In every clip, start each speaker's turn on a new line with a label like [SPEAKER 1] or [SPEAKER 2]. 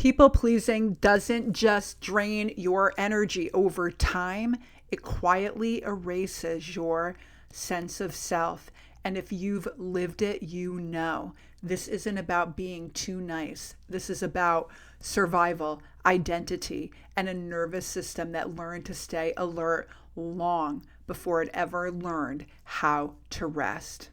[SPEAKER 1] People pleasing doesn't just drain your energy over time, it quietly erases your sense of self. And if you've lived it, you know this isn't about being too nice. This is about survival, identity, and a nervous system that learned to stay alert long before it ever learned how to rest.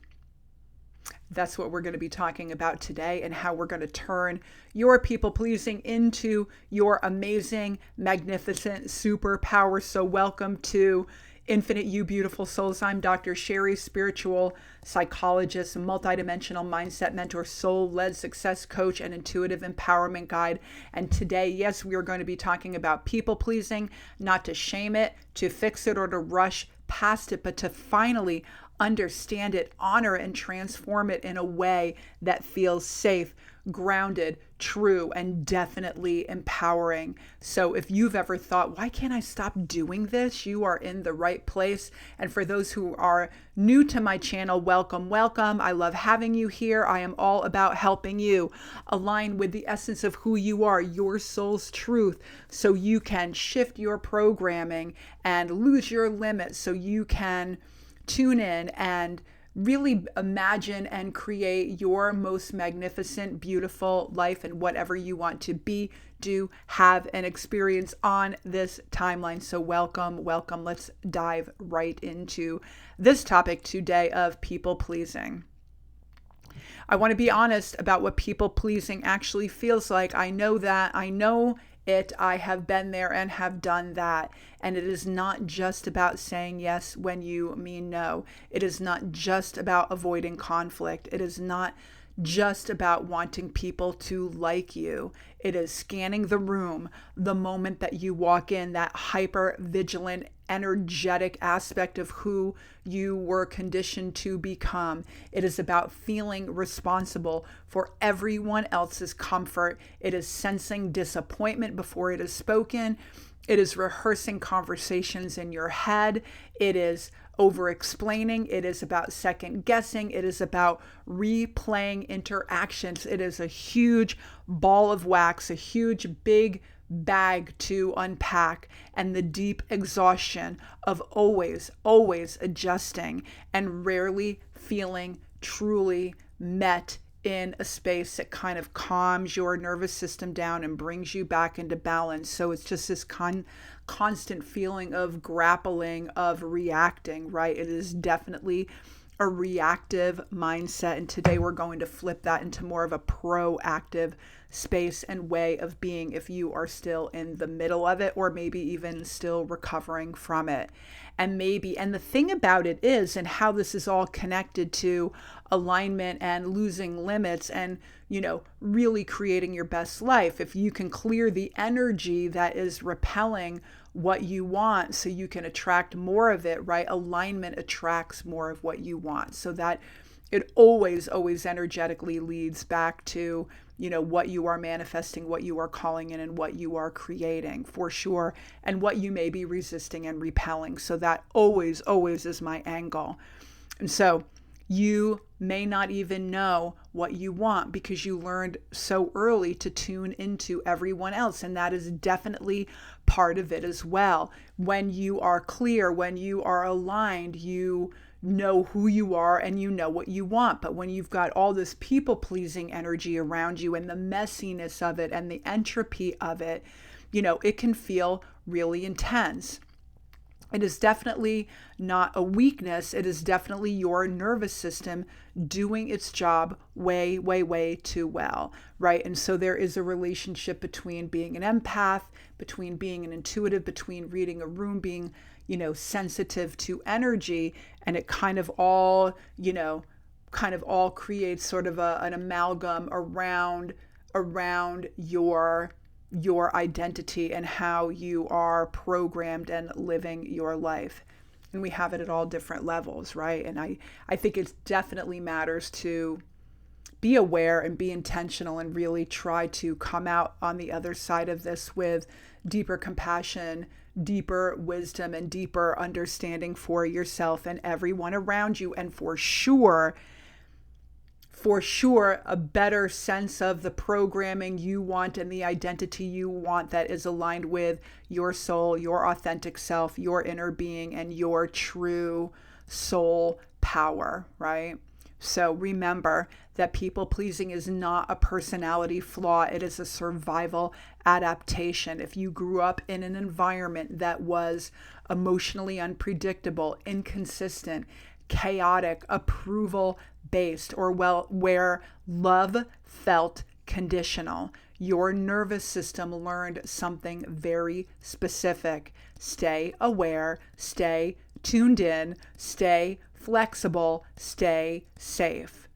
[SPEAKER 1] That's what we're going to be talking about today, and how we're going to turn your people pleasing into your amazing, magnificent superpower. So, welcome to Infinite You Beautiful Souls. I'm Dr. Sheri, spiritual psychologist, multidimensional mindset mentor, soul-led success coach, and intuitive empowerment guide. And today, yes, we are going to be talking about people pleasing, not to shame it, to fix it, or to rush past it, but to finally understand it, honor it, and transform it in a way that feels safe, grounded, true, and definitely empowering. So if you've ever thought, why can't I stop doing this? You are in the right place. And for those who are new to my channel, welcome, welcome. I love having you here. I am all about helping you align with the essence of who you are, your soul's truth, so you can shift your programming and lose your limits, so you can tune in and really imagine and create your most magnificent, beautiful life and whatever you want to be, do, have, and experience on this timeline. So welcome, welcome. Let's dive right into this topic today of people pleasing. I want to be honest about what people pleasing actually feels like. I know it. I have been there and have done that. And it is not just about saying yes when you mean no. It is not just about avoiding conflict. It is not just about wanting people to like you. It is scanning the room the moment that you walk in, that hyper vigilant, energetic aspect of who you were conditioned to become. It is about feeling responsible for everyone else's comfort. It is sensing disappointment before it is spoken. It is rehearsing conversations in your head. It is over-explaining. It is about second guessing. It is about replaying interactions. It is a huge ball of wax, a huge big bag to unpack, and the deep exhaustion of always adjusting and rarely feeling truly met in a space that kind of calms your nervous system down and brings you back into balance. So it's just this constant feeling of grappling, of reacting, right? It is definitely a reactive mindset. And today we're going to flip that into more of a proactive space and way of being if you are still in the middle of it, or maybe even still recovering from it. And the thing about it is, and how this is all connected to alignment and losing limits and, really creating your best life. If you can clear the energy that is repelling what you want, so you can attract more of it, right? Alignment attracts more of what you want, so that it always energetically leads back to, what you are manifesting, what you are calling in, and what you are creating, for sure, and what you may be resisting and repelling. So that always is my angle. And so you may not even know what you want because you learned so early to tune into everyone else. And that is definitely part of it as well. When you are clear, when you are aligned, you know who you are and you know what you want. But when you've got all this people-pleasing energy around you and the messiness of it and the entropy of it, it can feel really intense. It is definitely not a weakness. It is definitely your nervous system doing its job way too well, right? And so there is a relationship between being an empath, between being an intuitive, between reading a room, being, sensitive to energy, and it kind of all creates sort of an amalgam around your identity and how you are programmed and living your life. And we have it at all different levels, right? And I think it definitely matters to be aware and be intentional and really try to come out on the other side of this with deeper compassion, deeper wisdom, and deeper understanding for yourself and everyone around you. And for sure, for sure a better sense of the programming you want and the identity you want that is aligned with your soul, your authentic self, your inner being, and your true soul power, right? So remember that people pleasing is not a personality flaw. It is a survival adaptation. If you grew up in an environment that was emotionally unpredictable, inconsistent, chaotic, approval based, or where love felt conditional, your nervous system learned something very specific. Stay aware, stay tuned in, stay flexible, stay safe.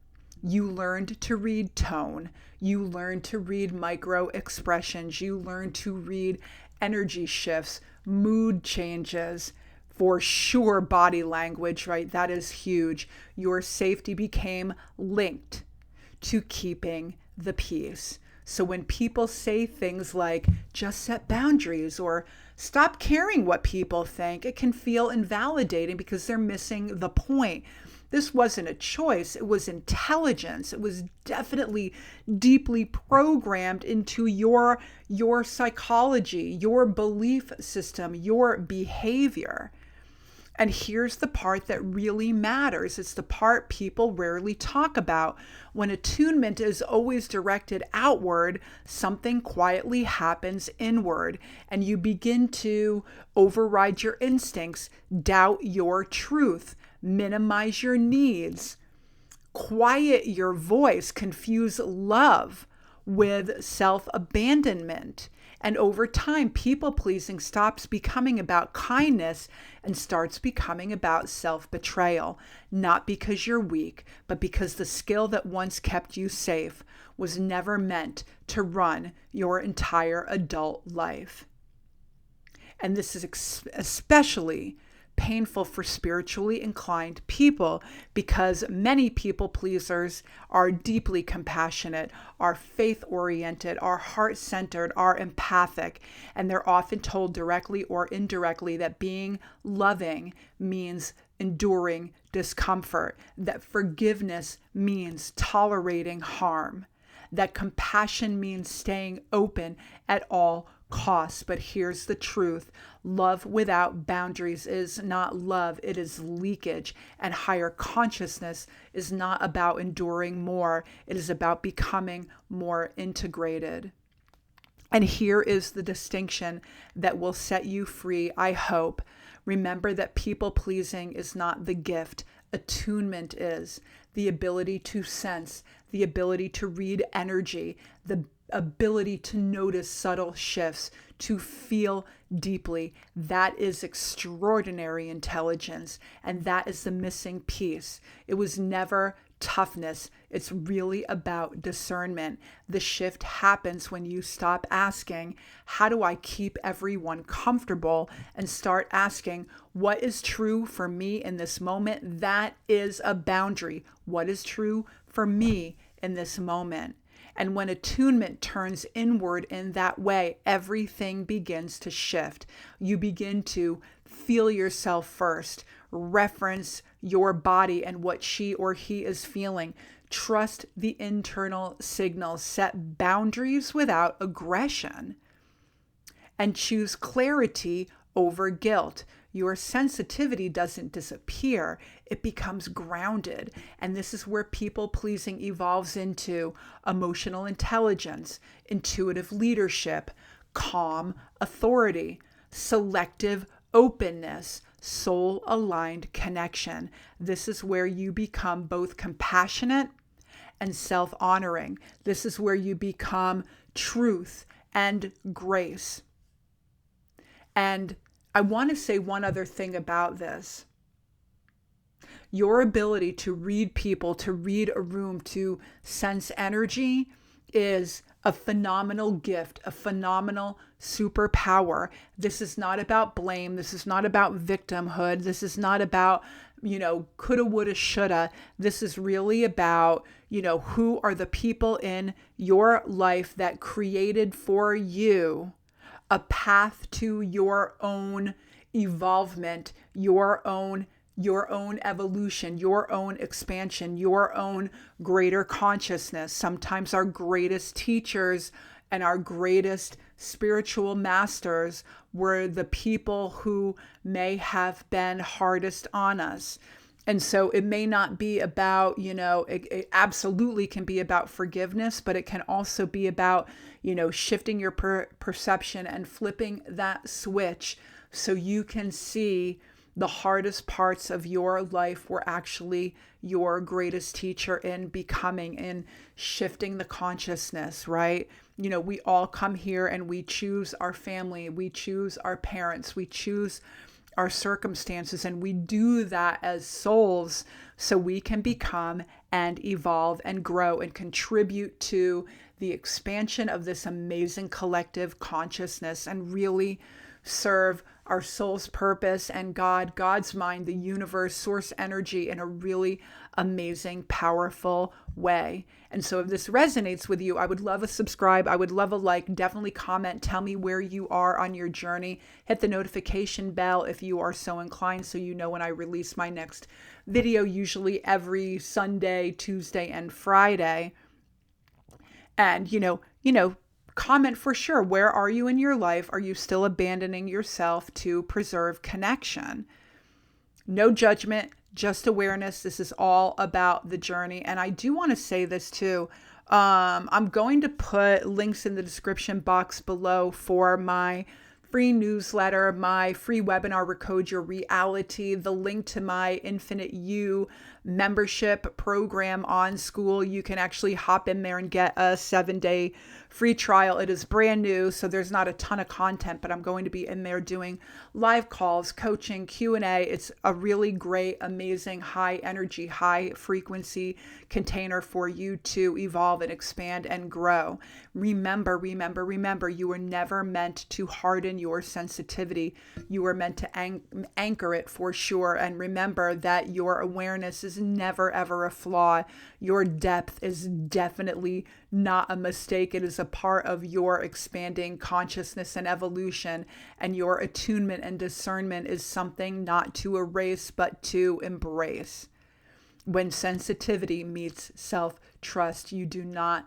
[SPEAKER 1] You learned to read tone. You learned to read micro expressions. You learned to read energy shifts, mood changes, for sure body language, right? That is huge. Your safety became linked to keeping the peace. So when people say things like just set boundaries or stop caring what people think, it can feel invalidating because they're missing the point. This wasn't a choice. It was intelligence. It was definitely deeply programmed into your psychology, your belief system, your behavior. And here's the part that really matters. It's the part people rarely talk about. When attunement is always directed outward, something quietly happens inward, and you begin to override your instincts, doubt your truth, minimize your needs, quiet your voice, confuse love with self-abandonment. And over time, people-pleasing stops becoming about kindness and starts becoming about self-betrayal. Not because you're weak, but because the skill that once kept you safe was never meant to run your entire adult life. And this is especially painful for spiritually inclined people because many people pleasers are deeply compassionate, are faith oriented, are heart centered, are empathic, and they're often told directly or indirectly that being loving means enduring discomfort, that forgiveness means tolerating harm, that compassion means staying open at all costs. But here's the truth. Love without boundaries is not love. It is leakage. And higher consciousness is not about enduring more. It is about becoming more integrated. And here is the distinction that will set you free, I hope. Remember that people pleasing is not the gift. Attunement is the ability to sense, the ability to read energy, the ability to notice subtle shifts, to feel deeply. That is extraordinary intelligence, and that is the missing piece. It was never toughness. It's really about discernment. The shift happens when you stop asking, how do I keep everyone comfortable, and start asking, what is true for me in this moment? That is a boundary. What is true for me in this moment? And when attunement turns inward in that way, everything begins to shift. You begin to feel yourself first, reference your body and what she or he is feeling. Trust the internal signals, set boundaries without aggression, and choose clarity over guilt. Your sensitivity doesn't disappear, it becomes grounded. And this is where people pleasing evolves into emotional intelligence, intuitive leadership, calm authority, selective openness, soul aligned connection. This is where you become both compassionate and self-honoring. This is where you become truth and grace. And I want to say one other thing about this. Your ability to read people, to read a room, to sense energy is a phenomenal gift, a phenomenal superpower. This is not about blame. This is not about victimhood. This is not about, coulda, woulda, shoulda. This is really about, who are the people in your life that created for you a path to your own evolvement, your own your own evolution, your own expansion, your own greater consciousness. Sometimes our greatest teachers and our greatest spiritual masters were the people who may have been hardest on us. And so it may not be about, it absolutely can be about forgiveness, but it can also be about, shifting your perception and flipping that switch so you can see the hardest parts of your life were actually your greatest teacher in becoming, in shifting the consciousness, right? We all come here and we choose our family, we choose our parents, we choose our circumstances, and we do that as souls so we can become and evolve and grow and contribute to the expansion of this amazing collective consciousness and really serve our soul's purpose and God's mind, the universe, source energy in a really amazing, powerful way. And so if this resonates with you, I would love a subscribe. I would love a like. Definitely comment. Tell me where you are on your journey. Hit the notification bell if you are so inclined so you know when I release my next video, usually every Sunday, Tuesday, and Friday. And, comment for sure. Where are you in your life? Are you still abandoning yourself to preserve connection? No judgment, just awareness. This is all about the journey. And I do want to say this too. I'm going to put links in the description box below for my free newsletter, my free webinar, Recode Your Reality, the link to my Infinite You membership program on School. You can actually hop in there and get a 7-day free trial. It is brand new, so there's not a ton of content, but I'm going to be in there doing live calls, coaching, Q&A. It's a really great, amazing, high energy, high frequency container for you to evolve and expand and grow. Remember, you were never meant to harden your sensitivity. You were meant to anchor it for sure. And remember that your awareness is never, ever a flaw. Your depth is definitely not a mistake. It is a part of your expanding consciousness and evolution. And your attunement and discernment is something not to erase, but to embrace. When sensitivity meets self-trust, you do not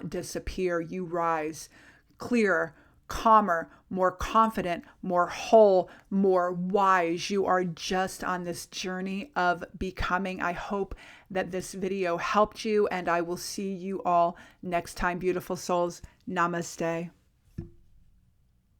[SPEAKER 1] disappear. You rise clearer, calmer, more confident, more whole, more wise. You are just on this journey of becoming. I hope that this video helped you, and I will see you all next time, beautiful souls. Namaste.